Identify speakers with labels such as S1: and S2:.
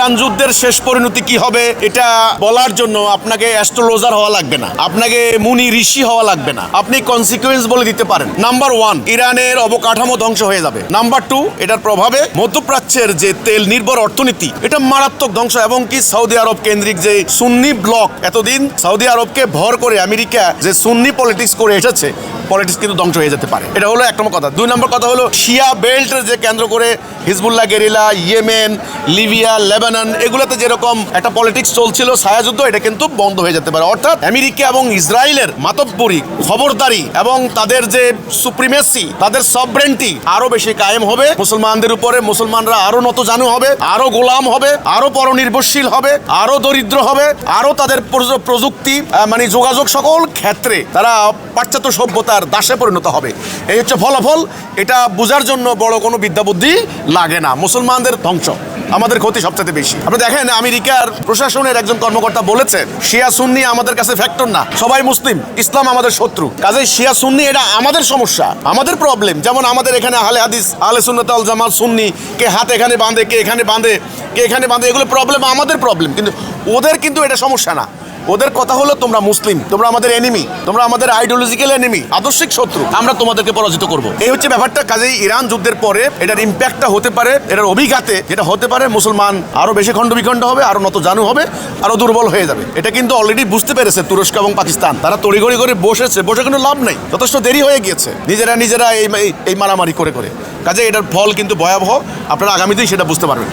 S1: Iran যুদ্ধের শেষ পরিণতি কি হবে এটা বলার জন্য আপনাকে অ্যাস্ট্রোলজার হওয়া লাগবে না, আপনাকে মুনি ঋষি হওয়া লাগবে না, আপনি কনসিকুয়েন্স বলে দিতে পারেন। নাম্বার 1, ইরানের অবকাঠামো ধ্বংস হয়ে যাবে। নাম্বার 2, এটার প্রভাবে মধ্যপ্রাচ্যের যে তেল নির্ভর অর্থনীতি এটা মারাত্মক ধ্বংস, এবং কি সৌদি আরব কেন্দ্রিক যে সুন্নি ব্লক, এতদিন সৌদি আরবকে ভর করে আমেরিকা যে সুন্নি পলিটিক্স করে এসেছে, পলিটিক্স কিন্তু ধ্বংস হয়ে যেতে পারে। এটা হলো 1 নম্বর কথা। 2 নম্বর কথা হলো শিয়া বেল্ট যে কেন্দ্র করে Hezbollah guerrilla, Yemen, Libya, Lebanon, এগুলোতে যেরকম একটা পলিটিক্স চলছিল ছায়াযুদ্ধ, এটা কিন্তু বন্ধ হয়ে যেতে পারে। অর্থাৎ আমেরিকা এবং ইসরায়েলের মাতব্বরি, খবরদারি এবং তাদের যে সুপ্রিমেসি, তাদের সভরেন্টি আরো বেশি কায়েম হবে মুসলমানদের উপরে। মুসলমানরা আরো নতজানু হবে, আরো গোলাম হবে, আরো পরনির্ভরশীল হবে, আরো দরিদ্র হবে, আরো তাদের প্রযুক্তি মানে যোগাযোগ সকল ক্ষেত্রে তারা পাশ্চাত্য সভ্যতার দাসে পরিণত হবে। এই হচ্ছে ফলাফল। এটা বোঝার জন্য বড় কোনো বিদ্যা বুদ্ধি লাগে না। মুসলমানদের ধ্বংস, আমাদের ক্ষতি সবচেয়ে বেশি। আপনি দেখেন আমেরিকার প্রশাসনের একজন কর্মকর্তা বলেছেন শিয়া সুন্নি আমাদের কাছে ফ্যাক্টর না, সবাই মুসলিম, ইসলাম আমাদের শত্রু। কাজে শিয়া সুন্নি এটা আমাদের সমস্যা, আমাদের প্রবলেম। যেমন আমাদের এখানে আহলে হাদিস, আহলে সুন্নাত ওয়াল জামাত, সুন্নি, কে হাত এখানে বাঁধে, কে এখানে বাঁধে, কে এখানে বাঁধে, এগুলো প্রবলেম, আমাদের প্রবলেম। কিন্তু ওদের কিন্তু এটা সমস্যা না। ওদের কথা হলো তোমরা মুসলিম, তোমরা আমাদের এনিমি, তোমরা আমাদের আইডিওলজিক্যাল এনিমি, আদর্শিক শত্রু, আমরা তোমাদেরকে পরাজিত করব। এই হচ্ছে ব্যাপারটা। কাজেই ইরান যুদ্ধের পরে এটার ইম্প্যাক্টটা হতে পারে, এটার অভিঘাতে যেটা হতে পারে, মুসলমান আরো বেশি খণ্ডবিখণ্ড হবে, আরো নতজানু হবে, আরো দুর্বল হয়ে যাবে। এটা কিন্তু অলরেডি বুঝতে পেরেছে তুরস্ক এবং পাকিস্তান। তারা তড়িঘড়ি করে বসে কোনো লাভ নেই, যথেষ্ট দেরি হয়ে গিয়েছে, নিজেরা এই মারামারি করে। কাজে এটার ফল কিন্তু ভয়াবহ, আপনারা আগামীতেই সেটা বুঝতে পারবেন।